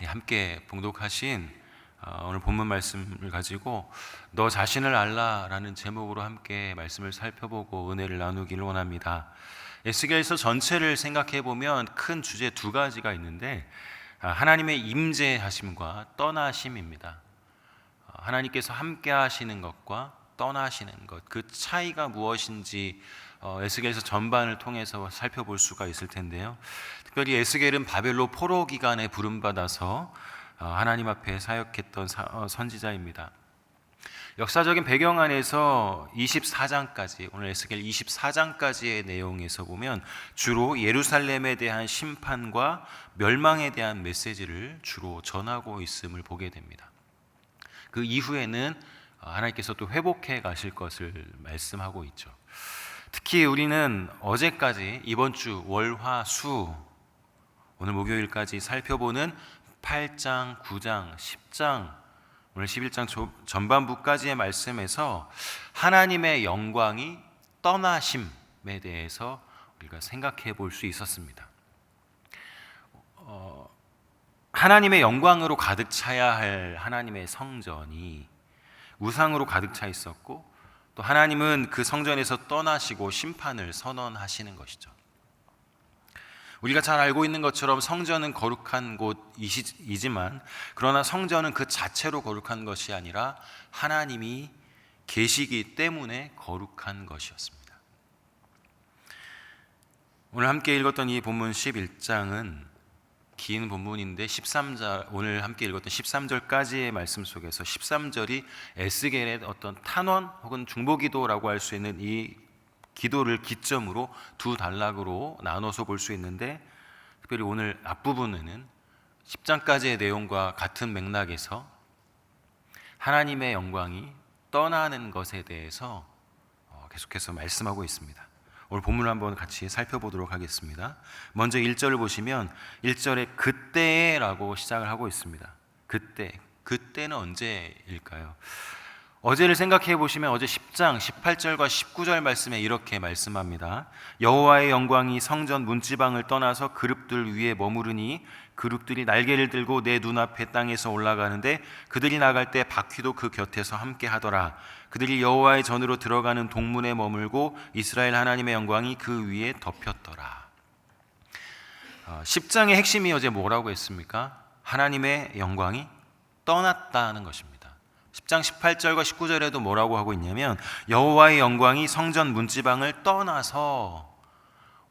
함께 봉독하신 오늘 본문 말씀을 가지고 너 자신을 알라라는 제목으로 함께 말씀을 살펴보고 은혜를 나누기를 원합니다. 에스겔서 전체를 생각해 보면 큰 주제 두 가지가 있는데 하나님의 임재하심과 떠나심입니다. 하나님께서 함께 하시는 것과 떠나시는 것, 그 차이가 무엇인지 에스겔서 전반을 통해서 살펴볼 수가 있을 텐데요. 특별히 에스겔은 바벨론 포로 기간에 부름받아서 하나님 앞에 사역했던 선지자입니다. 역사적인 배경 안에서 24장까지, 오늘 에스겔 24장까지의 내용에서 보면 주로 예루살렘에 대한 심판과 멸망에 대한 메시지를 주로 전하고 있음을 보게 됩니다. 그 이후에는 하나님께서 또 회복해 가실 것을 말씀하고 있죠. 특히 우리는 어제까지 이번 주 월, 화, 수 오늘 목요일까지 살펴보는 8장, 9장, 10장, 오늘 11장 전반부까지의 말씀에서 하나님의 영광이 떠나심에 대해서 우리가 생각해 볼 수 있었습니다. 하나님의 영광으로 가득 차야 할 하나님의 성전이 우상으로 가득 차 있었고, 또 하나님은 그 성전에서 떠나시고 심판을 선언하시는 것이죠. 우리가 잘 알고 있는 것처럼 성전은 거룩한 곳이지만, 그러나 성전은 그 자체로 거룩한 것이 아니라 하나님이 계시기 때문에 거룩한 것이었습니다. 오늘 함께 읽었던 이 본문 11장은 긴 본문인데 오늘 함께 읽었던 13절까지의 말씀 속에서 13절이 에스겔의 어떤 탄원 혹은 중보기도라고 할 수 있는 이 기도를 기점으로 두 단락으로 나눠서 볼 수 있는데, 특별히 오늘 앞부분에는 10장까지의 내용과 같은 맥락에서 하나님의 영광이 떠나는 것에 대해서 계속해서 말씀하고 있습니다. 오늘 본문을 한번 같이 살펴보도록 하겠습니다. 먼저 1절을 보시면 1절에 그때라고 시작을 하고 있습니다. 그때는 언제일까요? 어제를 생각해 보시면 어제 10장 18절과 19절 말씀에 이렇게 말씀합니다. 여호와의 영광이 성전 문지방을 떠나서 그룹들 위에 머무르니 그룹들이 날개를 들고 내 눈앞에 땅에서 올라가는데 그들이 나갈 때 바퀴도 그 곁에서 함께 하더라. 그들이 여호와의 전으로 들어가는 동문에 머물고 이스라엘 하나님의 영광이 그 위에 덮였더라. 10장의 핵심이 어제 뭐라고 했습니까? 하나님의 영광이 떠났다는 것입니다. 10장 18절과 19절에도 뭐라고 하고 있냐면 여호와의 영광이 성전 문지방을 떠나서,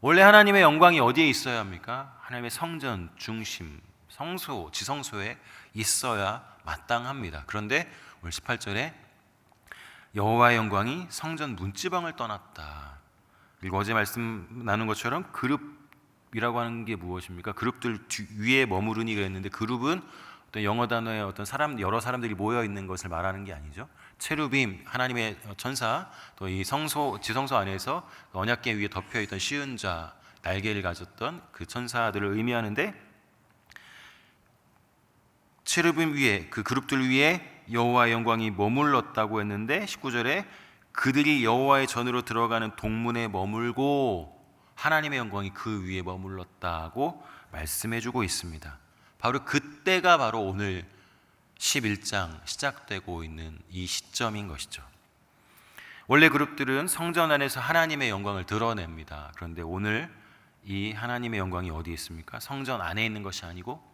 원래 하나님의 영광이 어디에 있어야 합니까? 하나님의 성전 중심, 성소, 지성소에 있어야 마땅합니다. 그런데 오늘 18절에 여호와의 영광이 성전 문지방을 떠났다. 그리고 어제 말씀 나눈 것처럼 그룹이라고 하는 게 무엇입니까? 그룹들 위에 머무르니 그랬는데, 그룹은 어떤 영어 단어의 어떤 여러 사람들이 모여 있는 것을 말하는 게 아니죠. 체루빔, 하나님의 천사, 또 이 지성소 안에서 언약궤 위에 덮여 있던 시은자, 날개를 가졌던 그 천사들을 의미하는데, 체루빔 위에, 그 그룹들 위에 여호와의 영광이 머물렀다고 했는데 19절에 그들이 여호와의 전으로 들어가는 동문에 머물고 하나님의 영광이 그 위에 머물렀다고 말씀해주고 있습니다. 바로 그때가 바로 오늘 11장 시작되고 있는 이 시점인 것이죠. 원래 그룹들은 성전 안에서 하나님의 영광을 드러냅니다. 그런데 오늘 이 하나님의 영광이 어디에 있습니까? 성전 안에 있는 것이 아니고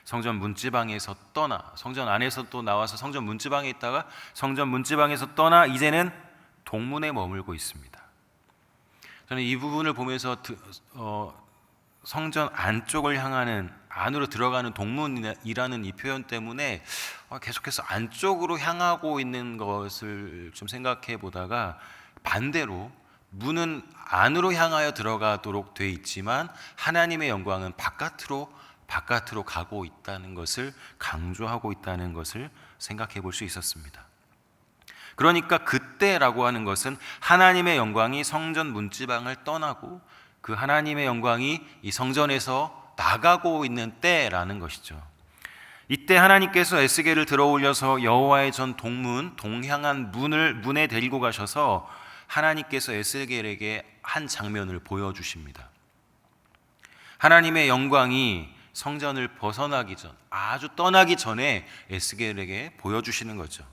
성전 문지방에서 떠나, 성전 안에서 또 나와서 성전 문지방에 있다가 성전 문지방에서 떠나 이제는 동문에 머물고 있습니다. 저는 이 부분을 보면서 성전 안쪽을 향하는, 안으로 들어가는 동문이라는 이 표현 때문에 계속해서 안쪽으로 향하고 있는 것을 좀 생각해 보다가, 반대로 문은 안으로 향하여 들어가도록 돼 있지만 하나님의 영광은 바깥으로 가고 있다는 것을 강조하고 있다는 것을 생각해 볼 수 있었습니다. 그러니까 그때라고 하는 것은 하나님의 영광이 성전 문지방을 떠나고 그 하나님의 영광이 이 성전에서 나가고 있는 때라는 것이죠. 이때 하나님께서 에스겔을 들어올려서 여호와의 전 동문, 동향한 문에 데리고 가셔서 하나님께서 에스겔에게 한 장면을 보여주십니다. 하나님의 영광이 성전을 벗어나기 전, 아주 떠나기 전에 에스겔에게 보여주시는 거죠.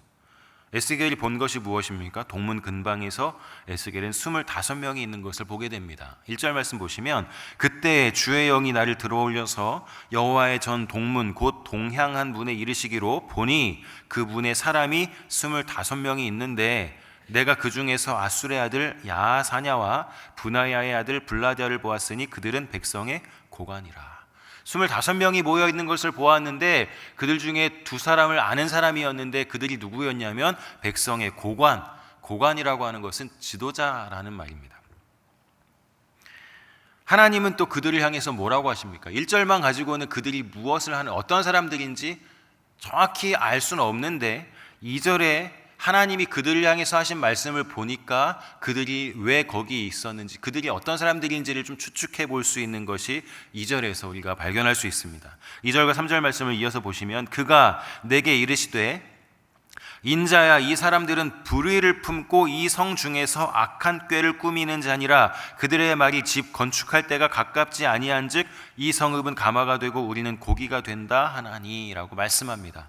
에스겔이 본 것이 무엇입니까? 동문 근방에서 에스겔은 25명이 있는 것을 보게 됩니다. 1절 말씀 보시면 그때 주의 영이 나를 들어올려서 여호와의 전 동문 곧 동향한 문에 이르시기로 보니 그 문에 사람이 25명이 있는데 내가 그 중에서 아술의 아들 야사냐와 분하야의 아들 블라디아를 보았으니 그들은 백성의 고관이라. 25명이 모여 있는 것을 보았는데 그들 중에 두 사람을 아는 사람이었는데 그들이 누구였냐면 백성의 고관이라고 하는 것은 지도자라는 말입니다. 하나님은 또 그들을 향해서 뭐라고 하십니까? 1절만 가지고는 그들이 무엇을 하는 어떤 사람들인지 정확히 알 수는 없는데 2절에 하나님이 그들을 향해서 하신 말씀을 보니까 그들이 왜 거기 있었는지, 그들이 어떤 사람들인지를 좀 추측해 볼 수 있는 것이 2절에서 우리가 발견할 수 있습니다. 2절과 3절 말씀을 이어서 보시면 그가 내게 이르시되 인자야 이 사람들은 불의를 품고 이 성 중에서 악한 꾀를 꾸미는 자니라. 그들의 말이 집 건축할 때가 가깝지 아니한즉 이 성읍은 가마가 되고 우리는 고기가 된다 하나니라고 말씀합니다.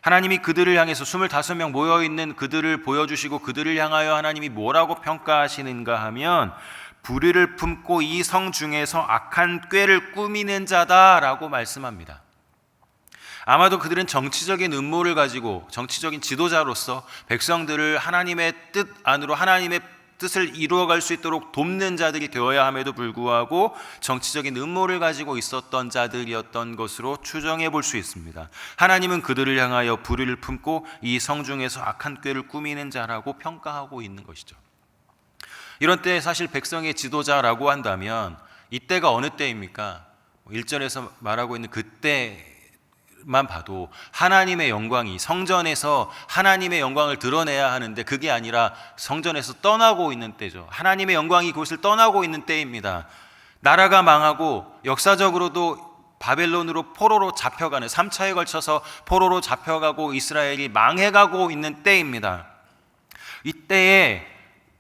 하나님이 그들을 향해서 25명 모여있는 그들을 보여주시고 그들을 향하여 하나님이 뭐라고 평가하시는가 하면 불의를 품고 이 성 중에서 악한 꾀를 꾸미는 자다라고 말씀합니다. 아마도 그들은 정치적인 음모를 가지고 정치적인 지도자로서 백성들을 하나님의 뜻 안으로 하나님의 뜻을 이루어갈 수 있도록 돕는 자들이 되어야 함에도 불구하고 정치적인 음모를 가지고 있었던 자들이었던 것으로 추정해 볼 수 있습니다. 하나님은 그들을 향하여 불의를 품고 이 성 중에서 악한 꾀를 꾸미는 자라고 평가하고 있는 것이죠. 이런 때 사실 백성의 지도자라고 한다면 이때가 어느 때입니까? 1절에서 말하고 있는 그때만 봐도 하나님의 영광이 성전에서 하나님의 영광을 드러내야 하는데 그게 아니라 성전에서 떠나고 있는 때죠. 하나님의 영광이 그곳을 떠나고 있는 때입니다. 나라가 망하고 역사적으로도 바벨론으로 포로로 잡혀가는 3차에 걸쳐서 포로로 잡혀가고 이스라엘이 망해가고 있는 때입니다. 이때에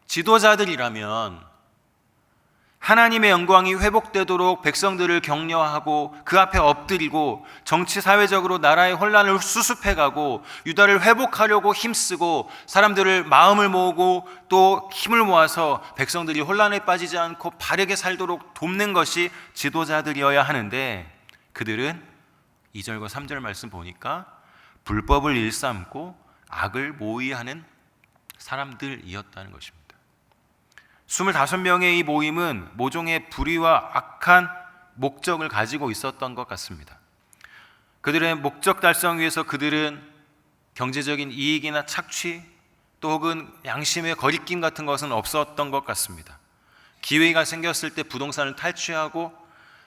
지도자들이라면 하나님의 영광이 회복되도록 백성들을 격려하고 그 앞에 엎드리고 정치 사회적으로 나라의 혼란을 수습해가고 유다를 회복하려고 힘쓰고 사람들을 마음을 모으고 또 힘을 모아서 백성들이 혼란에 빠지지 않고 바르게 살도록 돕는 것이 지도자들이어야 하는데 그들은 2절과 3절 말씀 보니까 불법을 일삼고 악을 모의하는 사람들이었다는 것입니다. 25명의 이 모임은 모종의 불의와 악한 목적을 가지고 있었던 것 같습니다. 그들의 목적 달성 위해서 그들은 경제적인 이익이나 착취 또 혹은 양심의 거리낌 같은 것은 없었던 것 같습니다. 기회가 생겼을 때 부동산을 탈취하고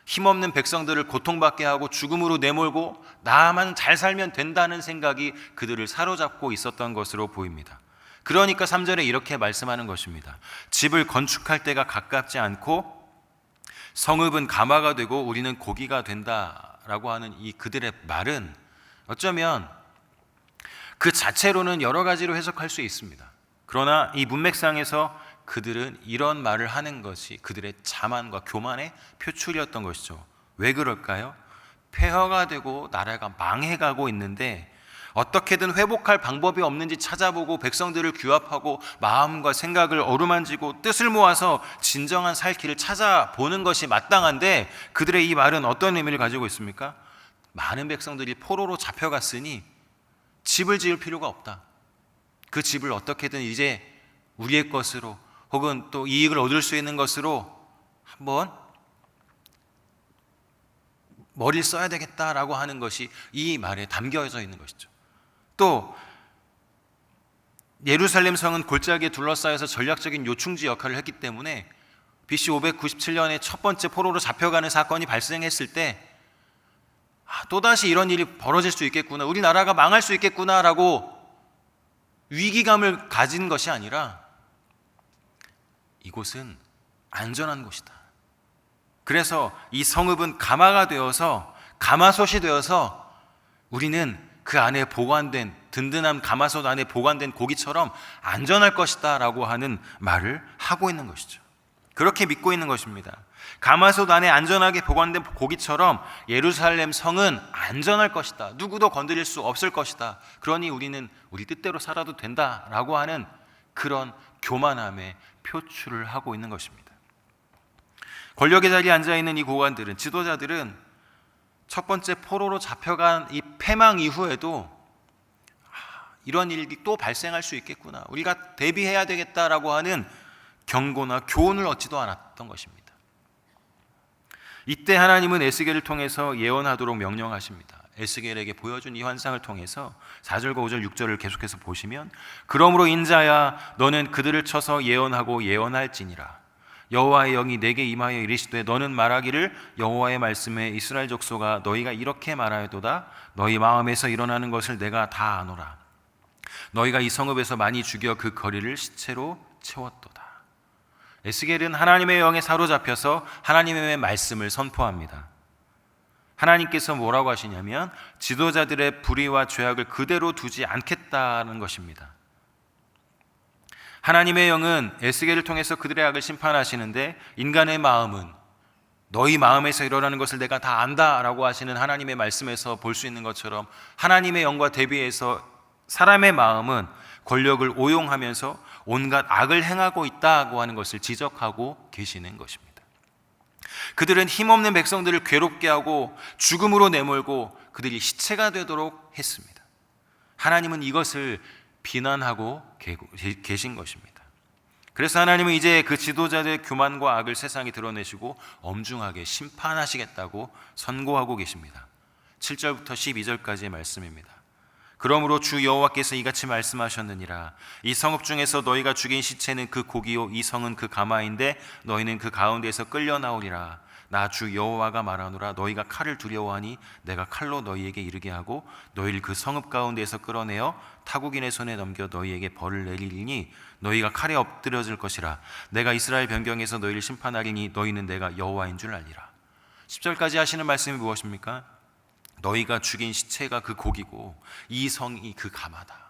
힘없는 백성들을 고통받게 하고 죽음으로 내몰고 나만 잘 살면 된다는 생각이 그들을 사로잡고 있었던 것으로 보입니다. 그러니까 3절에 이렇게 말씀하는 것입니다. 집을 건축할 때가 가깝지 않고 성읍은 가마가 되고 우리는 고기가 된다라고 하는 이 그들의 말은 어쩌면 그 자체로는 여러 가지로 해석할 수 있습니다. 그러나 이 문맥상에서 그들은 이런 말을 하는 것이 그들의 자만과 교만의 표출이었던 것이죠. 왜 그럴까요? 폐허가 되고 나라가 망해가고 있는데 어떻게든 회복할 방법이 없는지 찾아보고 백성들을 규합하고 마음과 생각을 어루만지고 뜻을 모아서 진정한 살 길을 찾아보는 것이 마땅한데 그들의 이 말은 어떤 의미를 가지고 있습니까? 많은 백성들이 포로로 잡혀갔으니 집을 지을 필요가 없다. 그 집을 어떻게든 이제 우리의 것으로 혹은 또 이익을 얻을 수 있는 것으로 한번 머리를 써야 되겠다라고 하는 것이 이 말에 담겨져 있는 것이죠. 또 예루살렘 성은 골짜기에 둘러싸여서 전략적인 요충지 역할을 했기 때문에 BC 597년에 첫 번째 포로로 잡혀가는 사건이 발생했을 때 또다시 이런 일이 벌어질 수 있겠구나, 우리나라가 망할 수 있겠구나라고 위기감을 가진 것이 아니라 이곳은 안전한 곳이다. 그래서 이 성읍은 가마가 되어서 가마솥이 되어서 우리는 그 안에 보관된 든든한 가마솥 안에 보관된 고기처럼 안전할 것이다 라고 하는 말을 하고 있는 것이죠. 그렇게 믿고 있는 것입니다. 가마솥 안에 안전하게 보관된 고기처럼 예루살렘 성은 안전할 것이다. 누구도 건드릴 수 없을 것이다. 그러니 우리는 우리 뜻대로 살아도 된다라고 하는 그런 교만함의 표출을 하고 있는 것입니다. 권력의 자리에 앉아있는 이 고관들은, 지도자들은 첫 번째 포로로 잡혀간 이 패망 이후에도 이런 일이 또 발생할 수 있겠구나, 우리가 대비해야 되겠다라고 하는 경고나 교훈을 얻지도 않았던 것입니다. 이때 하나님은 에스겔을 통해서 예언하도록 명령하십니다. 에스겔에게 보여준 이 환상을 통해서 4절과 5절 6절을 계속해서 보시면, 그러므로 인자야 너는 그들을 쳐서 예언하고 예언할지니라. 여호와의 영이 내게 임하여 이르시되 너는 말하기를 여호와의 말씀에 이스라엘 족속아 너희가 이렇게 말하여도다. 너희 마음에서 일어나는 것을 내가 다 아노라. 너희가 이 성읍에서 많이 죽여 그 거리를 시체로 채웠도다. 에스겔은 하나님의 영에 사로잡혀서 하나님의 말씀을 선포합니다. 하나님께서 뭐라고 하시냐면 지도자들의 불의와 죄악을 그대로 두지 않겠다는 것입니다. 하나님의 영은 에스겔을 통해서 그들의 악을 심판하시는데, 인간의 마음은 너희 마음에서 일어나는 것을 내가 다 안다라고 하시는 하나님의 말씀에서 볼 수 있는 것처럼, 하나님의 영과 대비해서 사람의 마음은 권력을 오용하면서 온갖 악을 행하고 있다고 하는 것을 지적하고 계시는 것입니다. 그들은 힘없는 백성들을 괴롭게 하고 죽음으로 내몰고 그들이 시체가 되도록 했습니다. 하나님은 이것을 비난하고 계신 것입니다. 그래서 하나님은 이제 그 지도자들의 교만과 악을 세상에 드러내시고 엄중하게 심판하시겠다고 선고하고 계십니다. 7절부터 12절까지의 말씀입니다. 그러므로 주 여호와께서 이같이 말씀하셨느니라. 이 성읍 중에서 너희가 죽인 시체는 그 고기요 이 성은 그 가마인데 너희는 그 가운데에서 끌려 나오리라. 나 주 여호와가 말하노라. 너희가 칼을 두려워하니 내가 칼로 너희에게 이르게 하고 너희를 그 성읍 가운데에서 끌어내어 타국인의 손에 넘겨 너희에게 벌을 내리리니 너희가 칼에 엎드려질 것이라. 내가 이스라엘 변경에서 너희를 심판하리니 너희는 내가 여호와인 줄 알리라. 10절까지 하시는 말씀이 무엇입니까? 너희가 죽인 시체가 그 고기고 이 성이 그 가마다.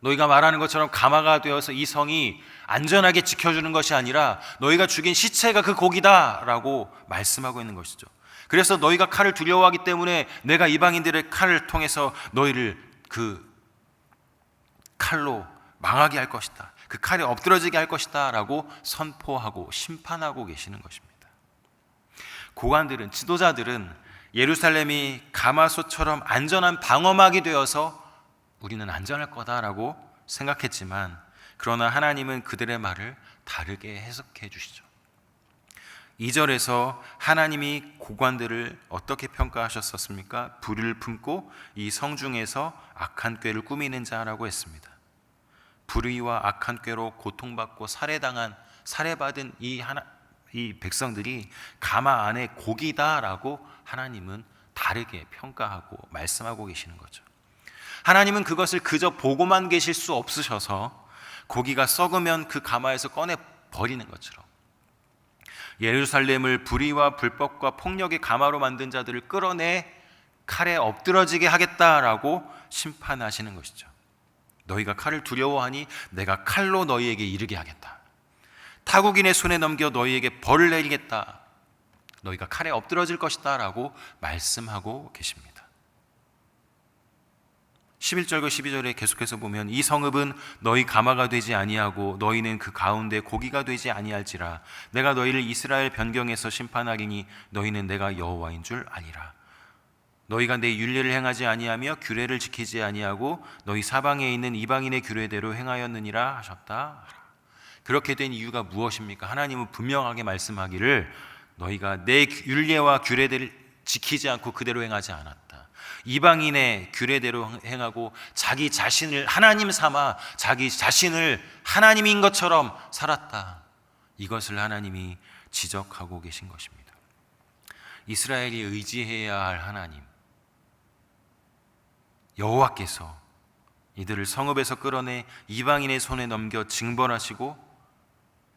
너희가 말하는 것처럼 가마가 되어서 이 성이 안전하게 지켜주는 것이 아니라 너희가 죽인 시체가 그 고기다라고 말씀하고 있는 것이죠. 그래서 너희가 칼을 두려워하기 때문에 내가 이방인들의 칼을 통해서 너희를 그 칼로 망하게 할 것이다, 그 칼에 엎드러지게 할 것이다 라고 선포하고 심판하고 계시는 것입니다. 고관들은, 지도자들은 예루살렘이 가마솥처럼 안전한 방어막이 되어서 우리는 안전할 거다라고 생각했지만, 그러나 하나님은 그들의 말을 다르게 해석해 주시죠. 2절에서 하나님이 고관들을 어떻게 평가하셨었습니까? 불의를 품고 이 성중에서 악한 꾀를 꾸미는 자라고 했습니다. 불의와 악한 꾀로 고통받고 살해받은 이 백성들이 가마 안에 고기다라고 하나님은 다르게 평가하고 말씀하고 계시는 거죠. 하나님은 그것을 그저 보고만 계실 수 없으셔서 고기가 썩으면 그 가마에서 꺼내 버리는 것처럼 예루살렘을 불의와 불법과 폭력의 가마로 만든 자들을 끌어내 칼에 엎드러지게 하겠다라고 심판하시는 것이죠. 너희가 칼을 두려워하니 내가 칼로 너희에게 이르게 하겠다. 타국인의 손에 넘겨 너희에게 벌을 내리겠다. 너희가 칼에 엎드러질 것이다 라고 말씀하고 계십니다. 11절과 12절에 계속해서 보면 이 성읍은 너희 가마가 되지 아니하고 너희는 그 가운데 고기가 되지 아니할지라. 내가 너희를 이스라엘 변경에서 심판하리니 너희는 내가 여호와인 줄 아니라. 너희가 내 율례를 행하지 아니하며 규례를 지키지 아니하고 너희 사방에 있는 이방인의 규례대로 행하였느니라 하셨다. 그렇게 된 이유가 무엇입니까? 하나님은 분명하게 말씀하기를 너희가 내 율례와 규례들을 지키지 않고 그대로 행하지 않았다. 이방인의 규례대로 행하고 자기 자신을 하나님 삼아 자기 자신을 하나님인 것처럼 살았다. 이것을 하나님이 지적하고 계신 것입니다. 이스라엘이 의지해야 할 하나님 여호와께서 이들을 성읍에서 끌어내 이방인의 손에 넘겨 징벌하시고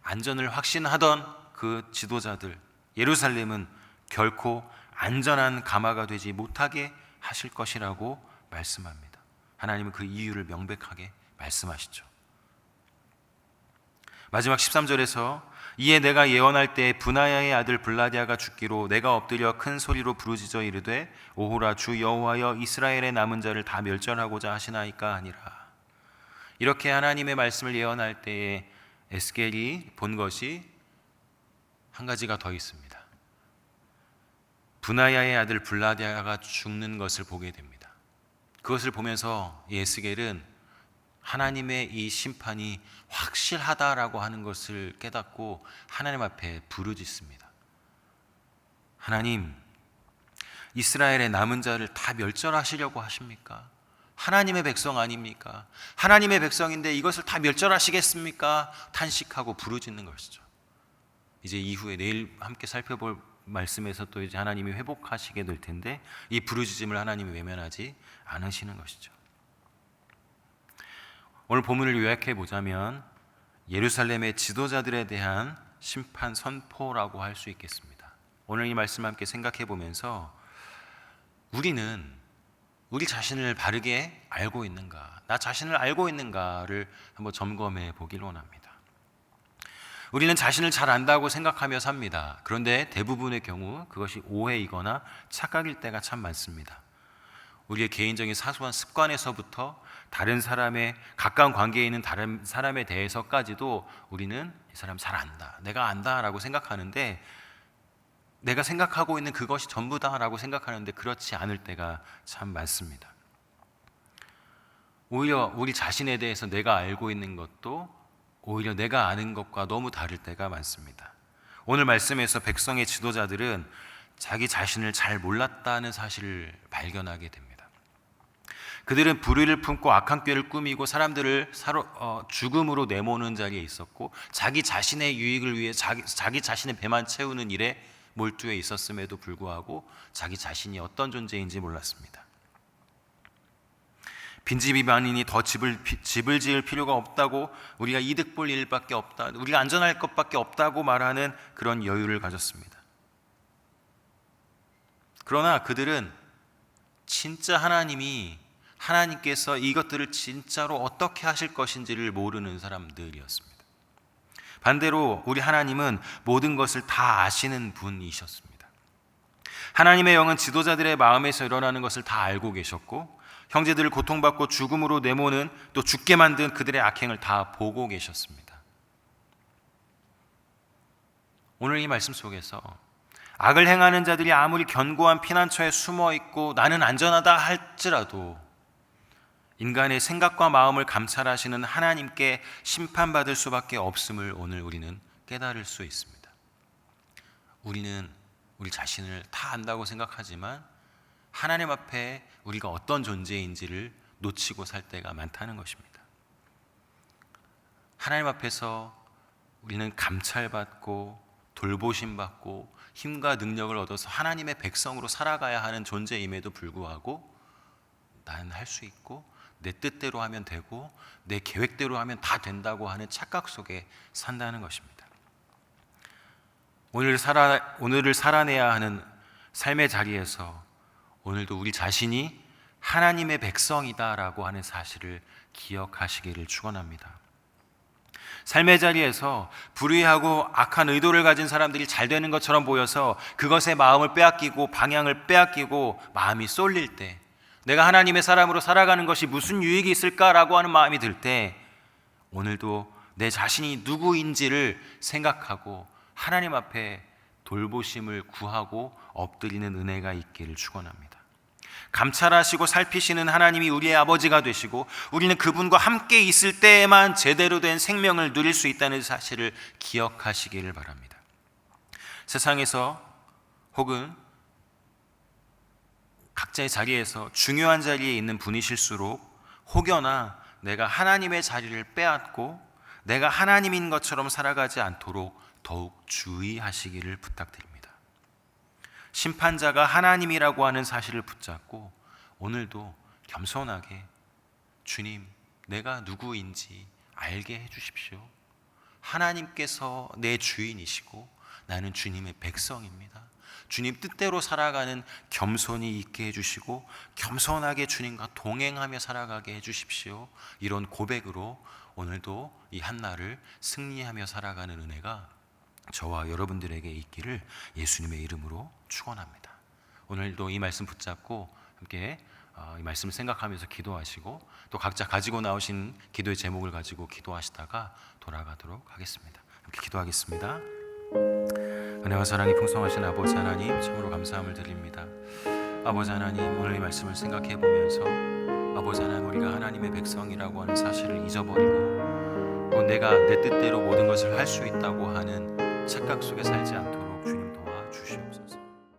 안전을 확신하던 그 지도자들, 예루살렘은 결코 안전한 가마가 되지 못하게 하실 것이라고 말씀합니다. 하나님은 그 이유를 명백하게 말씀하시죠. 마지막 13절에서 이에 내가 예언할 때 분하야의 아들 블라디아가 죽기로 내가 엎드려 큰 소리로 부르짖어 이르되 오호라 주 여호와여 이스라엘의 남은 자를 다 멸절하고자 하시나이까 하니라. 이렇게 하나님의 말씀을 예언할 때에 에스겔이 본 것이 한 가지가 더 있습니다. 분하야의 아들 블라디아가 죽는 것을 보게 됩니다. 그것을 보면서 에스겔은 하나님의 이 심판이 확실하다라고 하는 것을 깨닫고 하나님 앞에 부르짖습니다. 하나님, 이스라엘의 남은 자를 다 멸절하시려고 하십니까? 하나님의 백성 아닙니까? 하나님의 백성인데 이것을 다 멸절하시겠습니까? 탄식하고 부르짖는 것이죠. 이제 이후에 내일 함께 살펴볼 말씀에서 또 이제 하나님이 회복하시게 될 텐데 이 부르짖음을 하나님이 외면하지 않으시는 것이죠. 오늘 본문을 요약해 보자면 예루살렘의 지도자들에 대한 심판 선포라고 할 수 있겠습니다. 오늘 이 말씀을 함께 생각해 보면서 우리는 우리 자신을 바르게 알고 있는가, 나 자신을 알고 있는가를 한번 점검해 보길 원합니다. 우리는 자신을 잘 안다고 생각하며 삽니다. 그런데 대부분의 경우 그것이 오해이거나 착각일 때가 참 많습니다. 우리의 개인적인 사소한 습관에서부터 다른 사람의 가까운 관계에 있는 다른 사람에 대해서까지도 우리는 이 사람 잘 안다, 내가 안다라고 생각하는데 내가 생각하고 있는 그것이 전부다라고 생각하는데 그렇지 않을 때가 참 많습니다. 오히려 우리 자신에 대해서 내가 알고 있는 것도 오히려 내가 아는 것과 너무 다를 때가 많습니다. 오늘 말씀에서 백성의 지도자들은 자기 자신을 잘 몰랐다는 사실을 발견하게 됩니다. 그들은 불의를 품고 악한 꾀를 꾸미고 사람들을 죽음으로 내모는 자리에 있었고 자기 자신의 유익을 위해 자기 자신의 배만 채우는 일에 몰두해 있었음에도 불구하고 자기 자신이 어떤 존재인지 몰랐습니다. 빈집이 많으니 더 집을 지을 필요가 없다고, 우리가 이득 볼 일밖에 없다, 우리가 안전할 것밖에 없다고 말하는 그런 여유를 가졌습니다. 그러나 그들은 진짜 하나님께서 이것들을 진짜로 어떻게 하실 것인지를 모르는 사람들이었습니다. 반대로 우리 하나님은 모든 것을 다 아시는 분이셨습니다. 하나님의 영은 지도자들의 마음에서 일어나는 것을 다 알고 계셨고 형제들을 고통받고 죽음으로 내모는, 또 죽게 만든 그들의 악행을 다 보고 계셨습니다. 오늘 이 말씀 속에서 악을 행하는 자들이 아무리 견고한 피난처에 숨어 있고 나는 안전하다 할지라도 인간의 생각과 마음을 감찰하시는 하나님께 심판받을 수밖에 없음을 오늘 우리는 깨달을 수 있습니다. 우리는 우리 자신을 다 안다고 생각하지만 하나님 앞에 우리가 어떤 존재인지를 놓치고 살 때가 많다는 것입니다. 하나님 앞에서 우리는 감찰받고 돌보심받고 힘과 능력을 얻어서 하나님의 백성으로 살아가야 하는 존재임에도 불구하고 난 할 수 있고 내 뜻대로 하면 되고 내 계획대로 하면 다 된다고 하는 착각 속에 산다는 것입니다. 오늘을 살아내야 하는 삶의 자리에서 오늘도 우리 자신이 하나님의 백성이다라고 하는 사실을 기억하시기를 축원합니다. 삶의 자리에서 불의하고 악한 의도를 가진 사람들이 잘 되는 것처럼 보여서 그것에 마음을 빼앗기고 방향을 빼앗기고 마음이 쏠릴 때, 내가 하나님의 사람으로 살아가는 것이 무슨 유익이 있을까라고 하는 마음이 들 때 오늘도 내 자신이 누구인지를 생각하고 하나님 앞에 돌보심을 구하고 엎드리는 은혜가 있기를 축원합니다. 감찰하시고 살피시는 하나님이 우리의 아버지가 되시고 우리는 그분과 함께 있을 때에만 제대로 된 생명을 누릴 수 있다는 사실을 기억하시기를 바랍니다. 세상에서 혹은 각자의 자리에서 중요한 자리에 있는 분이실수록 혹여나 내가 하나님의 자리를 빼앗고 내가 하나님인 것처럼 살아가지 않도록 더욱 주의하시기를 부탁드립니다. 심판자가 하나님이라고 하는 사실을 붙잡고 오늘도 겸손하게 주님, 내가 누구인지 알게 해주십시오. 하나님께서 내 주인이시고 나는 주님의 백성입니다. 주님 뜻대로 살아가는 겸손이 있게 해주시고 겸손하게 주님과 동행하며 살아가게 해주십시오. 이런 고백으로 오늘도 이 한날을 승리하며 살아가는 은혜가 저와 여러분들에게 있기를 예수님의 이름으로 축원합니다. 오늘도 이 말씀 붙잡고 함께 이 말씀을 생각하면서 기도하시고 또 각자 가지고 나오신 기도의 제목을 가지고 기도하시다가 돌아가도록 하겠습니다. 함께 기도하겠습니다. 은혜와 사랑이 풍성하신 아버지 하나님, 참으로 감사함을 드립니다. 아버지 하나님, 오늘 이 말씀을 생각해 보면서 아버지 하나님, 우리가 하나님의 백성이라고 하는 사실을 잊어버리고 또 내가 내 뜻대로 모든 것을 할 수 있다고 하는 착각 속에 살지 않도록